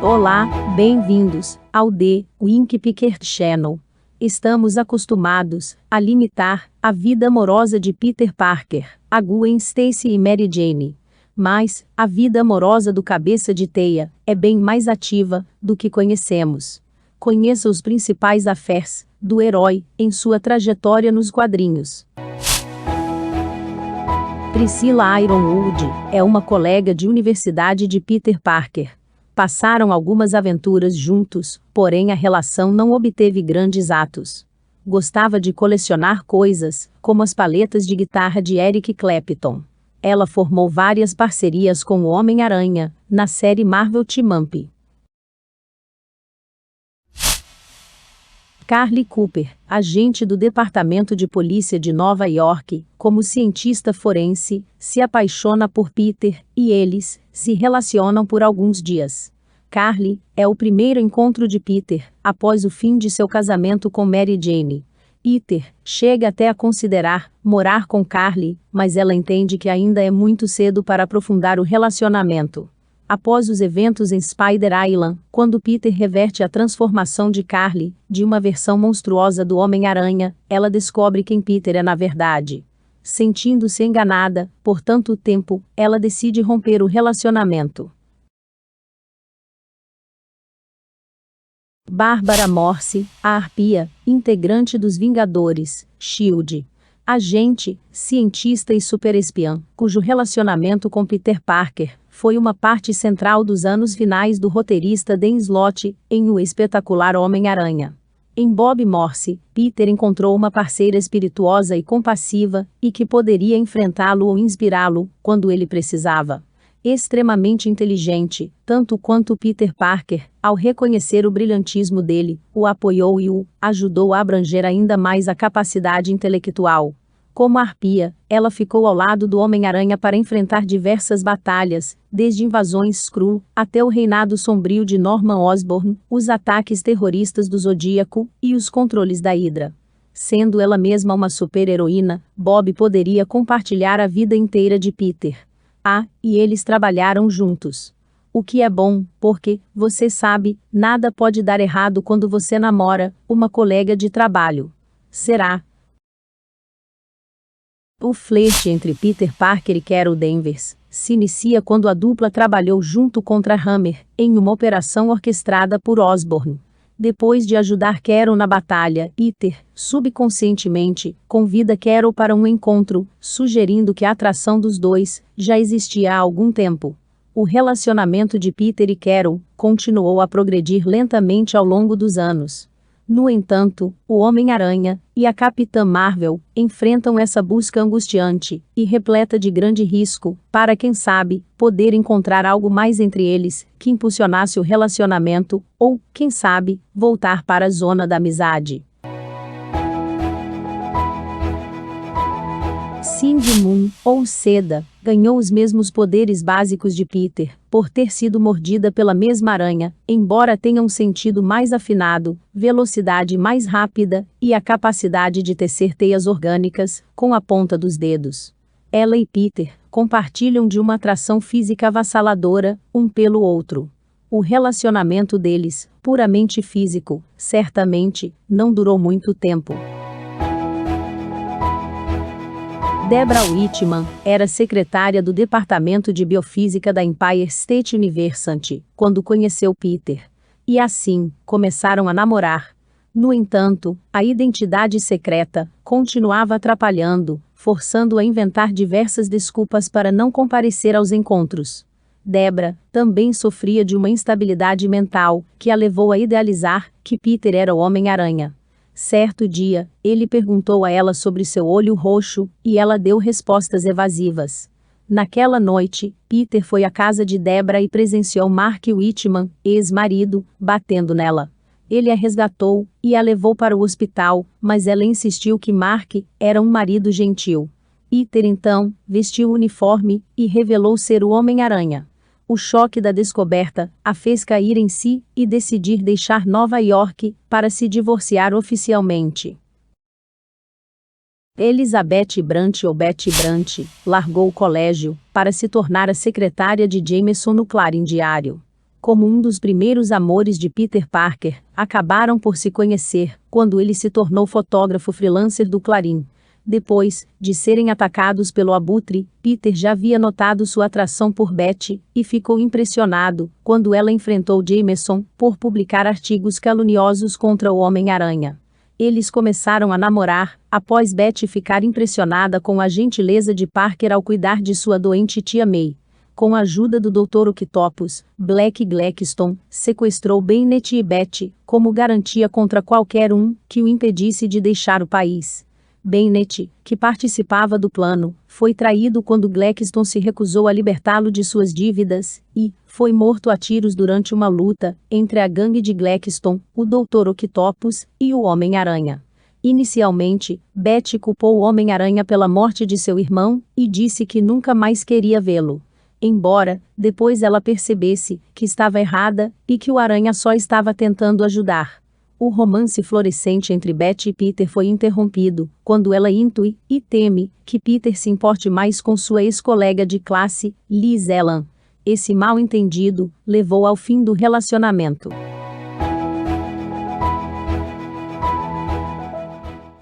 Olá, bem-vindos ao The Wink Picker Channel. Estamos acostumados a limitar a vida amorosa de Peter Parker, a Gwen Stacy e Mary Jane. Mas a vida amorosa do Cabeça de Teia é bem mais ativa do que conhecemos. Conheça os principais affairs do herói em sua trajetória nos quadrinhos. Priscilla Ironwood é uma colega de universidade de Peter Parker. Passaram algumas aventuras juntos, porém a relação não obteve grandes atos. Gostava de colecionar coisas, como as paletas de guitarra de Eric Clapton. Ela formou várias parcerias com o Homem-Aranha, na série Marvel Team-Up. Carly Cooper, agente do Departamento de Polícia de Nova York, como cientista forense, se apaixona por Peter, e eles se relacionam por alguns dias. Carly é o primeiro encontro de Peter, após o fim de seu casamento com Mary Jane. Peter chega até a considerar morar com Carly, mas ela entende que ainda é muito cedo para aprofundar o relacionamento. Após os eventos em Spider Island, quando Peter reverte a transformação de Carly, de uma versão monstruosa do Homem-Aranha, ela descobre quem Peter é na verdade. Sentindo-se enganada por tanto tempo, ela decide romper o relacionamento. Bárbara Morse, a Arpia, integrante dos Vingadores, S.H.I.E.L.D. Agente, cientista e superespiã, cujo relacionamento com Peter Parker foi uma parte central dos anos finais do roteirista Dan Slott, em O Espetacular Homem-Aranha. Em Bob Morse, Peter encontrou uma parceira espirituosa e compassiva, e que poderia enfrentá-lo ou inspirá-lo, quando ele precisava. Extremamente inteligente, tanto quanto Peter Parker, ao reconhecer o brilhantismo dele, o apoiou e o ajudou a abranger ainda mais a capacidade intelectual. Como Arpia, ela ficou ao lado do Homem-Aranha para enfrentar diversas batalhas, desde invasões Skrull até o reinado sombrio de Norman Osborn, os ataques terroristas do Zodíaco e os controles da Hydra. Sendo ela mesma uma super-heroína, Bob poderia compartilhar a vida inteira de Peter. E eles trabalharam juntos. O que é bom, porque, você sabe, nada pode dar errado quando você namora uma colega de trabalho. Será? O flerte entre Peter Parker e Carol Danvers se inicia quando a dupla trabalhou junto contra Hammer, em uma operação orquestrada por Osborn. Depois de ajudar Carol na batalha, Peter, subconscientemente, convida Carol para um encontro, sugerindo que a atração dos dois já existia há algum tempo. O relacionamento de Peter e Carol continuou a progredir lentamente ao longo dos anos. No entanto, o Homem-Aranha e a Capitã Marvel enfrentam essa busca angustiante e repleta de grande risco, para quem sabe, poder encontrar algo mais entre eles, que impulsionasse o relacionamento, ou, quem sabe, voltar para a zona da amizade. Cindy Moon, ou Seda, ganhou os mesmos poderes básicos de Peter, por ter sido mordida pela mesma aranha, embora tenha um sentido mais afinado, velocidade mais rápida, e a capacidade de tecer teias orgânicas, com a ponta dos dedos. Ela e Peter compartilham de uma atração física avassaladora, um pelo outro. O relacionamento deles, puramente físico, certamente, não durou muito tempo. Deborah Whitman era secretária do Departamento de Biofísica da Empire State University, quando conheceu Peter. E assim, começaram a namorar. No entanto, a identidade secreta continuava atrapalhando, forçando-a a inventar diversas desculpas para não comparecer aos encontros. Deborah também sofria de uma instabilidade mental, que a levou a idealizar que Peter era o Homem-Aranha. Certo dia, ele perguntou a ela sobre seu olho roxo, e ela deu respostas evasivas. Naquela noite, Peter foi à casa de Deborah e presenciou Mark Whitman, ex-marido, batendo nela. Ele a resgatou e a levou para o hospital, mas ela insistiu que Mark era um marido gentil. Peter então vestiu o uniforme e revelou ser o Homem-Aranha. O choque da descoberta a fez cair em si e decidir deixar Nova York para se divorciar oficialmente. Elizabeth Brant ou Betty Brant largou o colégio para se tornar a secretária de Jameson no Clarim Diário. como um dos primeiros amores de Peter Parker, acabaram por se conhecer quando ele se tornou fotógrafo freelancer do Clarim. Depois de serem atacados pelo Abutre, Peter já havia notado sua atração por Betty e ficou impressionado quando ela enfrentou Jameson por publicar artigos caluniosos contra o Homem-Aranha. Eles começaram a namorar após Betty ficar impressionada com a gentileza de Parker ao cuidar de sua doente tia May. Com a ajuda do Dr. Octopus, Black Gladstone sequestrou Bennett e Betty como garantia contra qualquer um que o impedisse de deixar o país. Bennett, que participava do plano, foi traído quando Gladstone se recusou a libertá-lo de suas dívidas e foi morto a tiros durante uma luta entre a gangue de Gladstone, o Dr. Octopus e o Homem-Aranha. Inicialmente, Betty culpou o Homem-Aranha pela morte de seu irmão e disse que nunca mais queria vê-lo. Embora, depois ela percebesse que estava errada e que o Aranha só estava tentando ajudar. O romance florescente entre Betty e Peter foi interrompido quando ela intui e teme que Peter se importe mais com sua ex-colega de classe, Liz Ellen. Esse mal-entendido levou ao fim do relacionamento.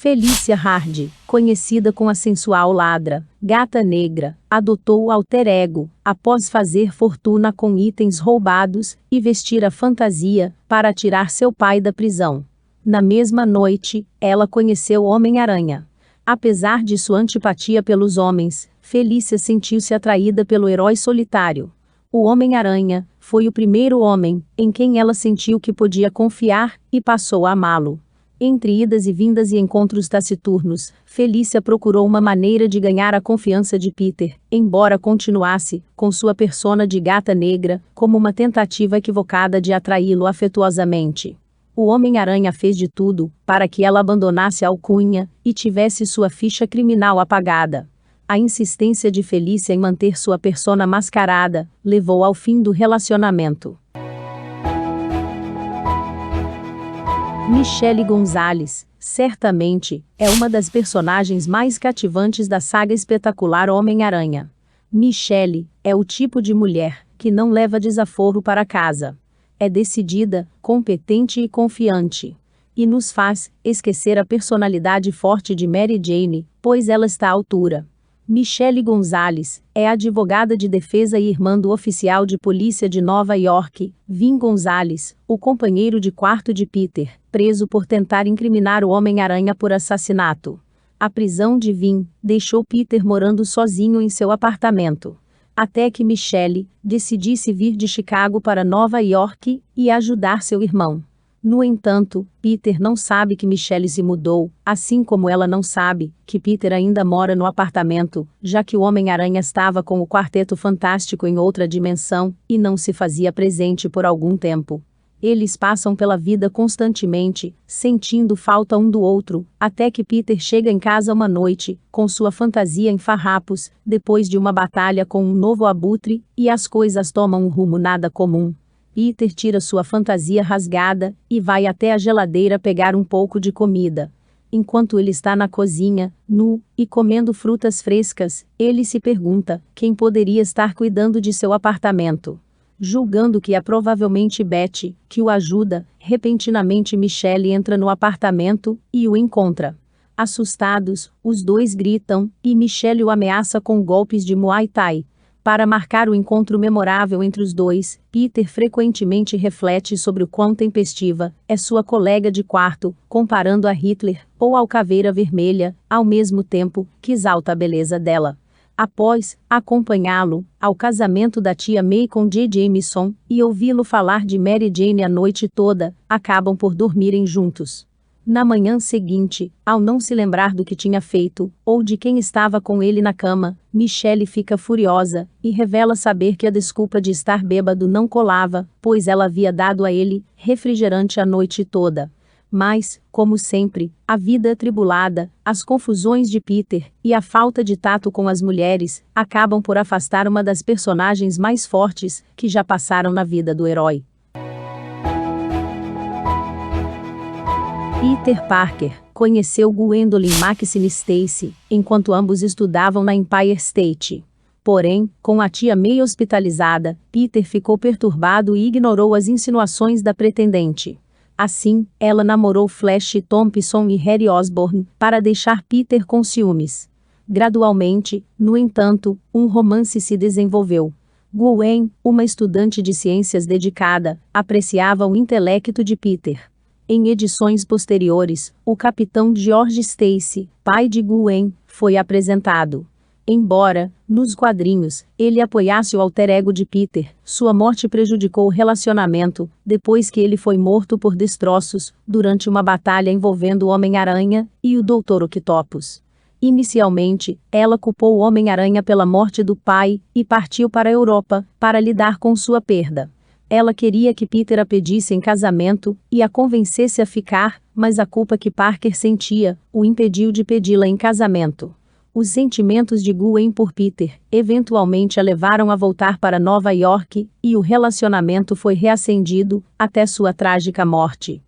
Felicia Hardy, conhecida como a sensual ladra, Gata Negra, adotou o alter ego, após fazer fortuna com itens roubados e vestir a fantasia para tirar seu pai da prisão. Na mesma noite, ela conheceu o Homem-Aranha. Apesar de sua antipatia pelos homens, Felicia sentiu-se atraída pelo herói solitário. O Homem-Aranha foi o primeiro homem em quem ela sentiu que podia confiar e passou a amá-lo. Entre idas e vindas e encontros taciturnos, Felicia procurou uma maneira de ganhar a confiança de Peter, embora continuasse, com sua persona de Gata Negra, como uma tentativa equivocada de atraí-lo afetuosamente. O Homem-Aranha fez de tudo para que ela abandonasse a alcunha e tivesse sua ficha criminal apagada. A insistência de Felicia em manter sua persona mascarada levou ao fim do relacionamento. Michelle Gonzalez, certamente, é uma das personagens mais cativantes da saga espetacular Homem-Aranha. Michelle é o tipo de mulher que não leva desaforo para casa. É decidida, competente e confiante. E nos faz esquecer a personalidade forte de Mary Jane, pois ela está à altura. Michelle Gonzalez é advogada de defesa e irmã do oficial de polícia de Nova York, Vin Gonzalez, o companheiro de quarto de Peter, preso por tentar incriminar o Homem-Aranha por assassinato. A prisão de Vin deixou Peter morando sozinho em seu apartamento. Até que Michelle decidisse vir de Chicago para Nova York e ajudar seu irmão. No entanto, Peter não sabe que Michelle se mudou, assim como ela não sabe que Peter ainda mora no apartamento, já que o Homem-Aranha estava com o Quarteto Fantástico em outra dimensão e não se fazia presente por algum tempo. Eles passam pela vida constantemente, sentindo falta um do outro, até que Peter chega em casa uma noite, com sua fantasia em farrapos, depois de uma batalha com um novo abutre, e as coisas tomam um rumo nada comum. Peter tira sua fantasia rasgada e vai até a geladeira pegar um pouco de comida. Enquanto ele está na cozinha, nu, e comendo frutas frescas, ele se pergunta quem poderia estar cuidando de seu apartamento. Julgando que é provavelmente Betty, que o ajuda, repentinamente Michelle entra no apartamento e o encontra. Assustados, os dois gritam, e Michelle o ameaça com golpes de Muay Thai. Para marcar o encontro memorável entre os dois, Peter frequentemente reflete sobre o quão tempestiva é sua colega de quarto, comparando a Hitler ou ao Caveira Vermelha, ao mesmo tempo que exalta a beleza dela. Após acompanhá-lo ao casamento da tia May com J. Jameson e ouvi-lo falar de Mary Jane a noite toda, acabam por dormirem juntos. Na manhã seguinte, ao não se lembrar do que tinha feito, ou de quem estava com ele na cama, Michelle fica furiosa, e revela saber que a desculpa de estar bêbado não colava, pois ela havia dado a ele refrigerante a noite toda. Mas, como sempre, a vida atribulada, as confusões de Peter, e a falta de tato com as mulheres, acabam por afastar uma das personagens mais fortes, que já passaram na vida do herói. Peter Parker conheceu Gwendolyn Maxine Stacy enquanto ambos estudavam na Empire State. Porém, com a tia May hospitalizada, Peter ficou perturbado e ignorou as insinuações da pretendente. Assim, ela namorou Flash Thompson e Harry Osborn, para deixar Peter com ciúmes. Gradualmente, no entanto, um romance se desenvolveu. Gwen, uma estudante de ciências dedicada, apreciava o intelecto de Peter. Em edições posteriores, o capitão George Stacy, pai de Gwen, foi apresentado. Embora, nos quadrinhos, ele apoiasse o alter ego de Peter, sua morte prejudicou o relacionamento, depois que ele foi morto por destroços, durante uma batalha envolvendo o Homem-Aranha e o Dr. Octopus. Inicialmente, ela culpou o Homem-Aranha pela morte do pai, e partiu para a Europa, para lidar com sua perda. Ela queria que Peter a pedisse em casamento, e a convencesse a ficar, mas a culpa que Parker sentia, o impediu de pedi-la em casamento. Os sentimentos de Gwen por Peter, eventualmente a levaram a voltar para Nova York, e o relacionamento foi reacendido, até sua trágica morte.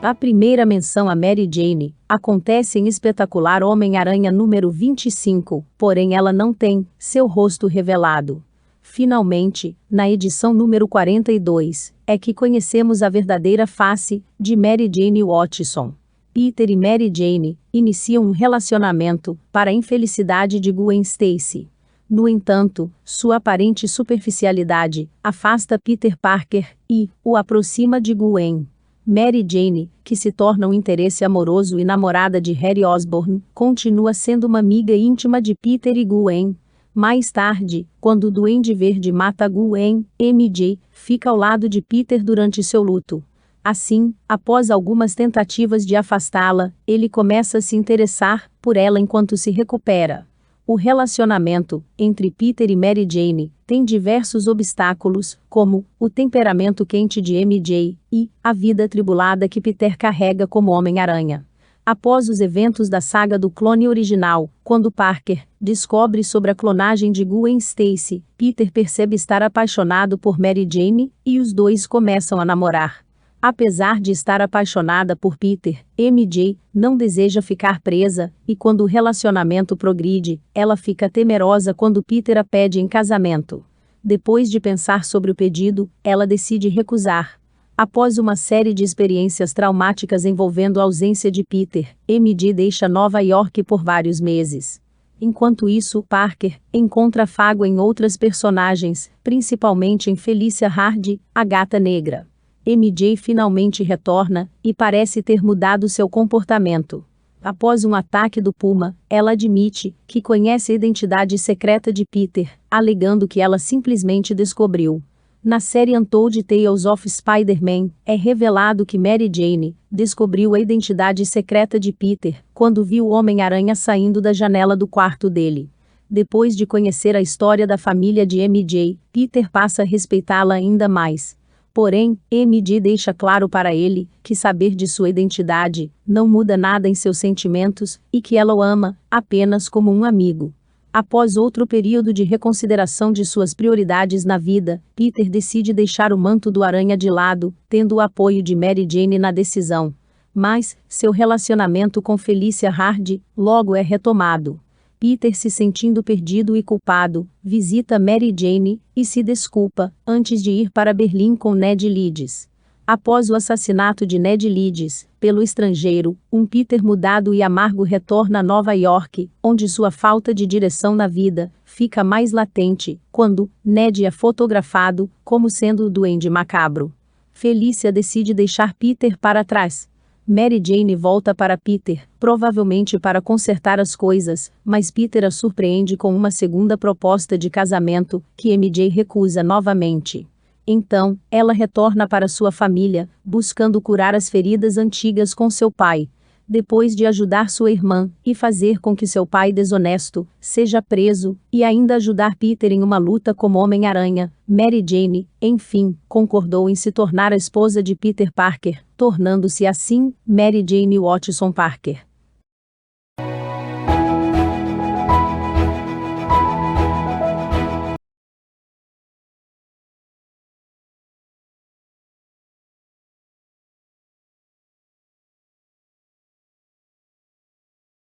A primeira menção a Mary Jane acontece em Espetacular Homem-Aranha número 25, porém ela não tem seu rosto revelado. Finalmente, na edição número 42, é que conhecemos a verdadeira face de Mary Jane Watson. Peter e Mary Jane iniciam um relacionamento, para a infelicidade de Gwen Stacy. No entanto, sua aparente superficialidade afasta Peter Parker e o aproxima de Gwen. Mary Jane, que se torna um interesse amoroso e namorada de Harry Osborn, continua sendo uma amiga íntima de Peter e Gwen. Mais tarde, quando o Duende Verde mata Gwen, MJ fica ao lado de Peter durante seu luto. Assim, após algumas tentativas de afastá-la, ele começa a se interessar por ela enquanto se recupera. O relacionamento entre Peter e Mary Jane tem diversos obstáculos, como o temperamento quente de MJ e a vida atribulada que Peter carrega como Homem-Aranha. Após os eventos da saga do clone original, quando Parker descobre sobre a clonagem de Gwen Stacy, Peter percebe estar apaixonado por Mary Jane, e os dois começam a namorar. Apesar de estar apaixonada por Peter, MJ não deseja ficar presa, e quando o relacionamento progride, ela fica temerosa quando Peter a pede em casamento. Depois de pensar sobre o pedido, ela decide recusar. Após uma série de experiências traumáticas envolvendo a ausência de Peter, MJ deixa Nova York por vários meses. Enquanto isso, Parker encontra afago em outras personagens, principalmente em Felicia Hardy, a Gata Negra. MJ finalmente retorna, e parece ter mudado seu comportamento. Após um ataque do Puma, ela admite que conhece a identidade secreta de Peter, alegando que ela simplesmente descobriu. Na série Untold Tales of Spider-Man, é revelado que Mary Jane descobriu a identidade secreta de Peter quando viu o Homem-Aranha saindo da janela do quarto dele. Depois de conhecer a história da família de MJ, Peter passa a respeitá-la ainda mais. Porém, MJ deixa claro para ele que saber de sua identidade não muda nada em seus sentimentos, e que ela o ama apenas como um amigo. Após outro período de reconsideração de suas prioridades na vida, Peter decide deixar o manto do Aranha de lado, tendo o apoio de Mary Jane na decisão. Mas, seu relacionamento com Felicia Hardy logo é retomado. Peter, se sentindo perdido e culpado, visita Mary Jane e se desculpa, antes de ir para Berlim com Ned Leeds. Após o assassinato de Ned Leeds pelo estrangeiro, um Peter mudado e amargo retorna a Nova York, onde sua falta de direção na vida fica mais latente, quando Ned é fotografado como sendo o Duende Macabro. Felicia decide deixar Peter para trás. Mary Jane volta para Peter, provavelmente para consertar as coisas, mas Peter a surpreende com uma segunda proposta de casamento, que MJ recusa novamente. Então, ela retorna para sua família, buscando curar as feridas antigas com seu pai. Depois de ajudar sua irmã, e fazer com que seu pai desonesto seja preso, e ainda ajudar Peter em uma luta como Homem-Aranha, Mary Jane, enfim, concordou em se tornar a esposa de Peter Parker, tornando-se assim, Mary Jane Watson Parker.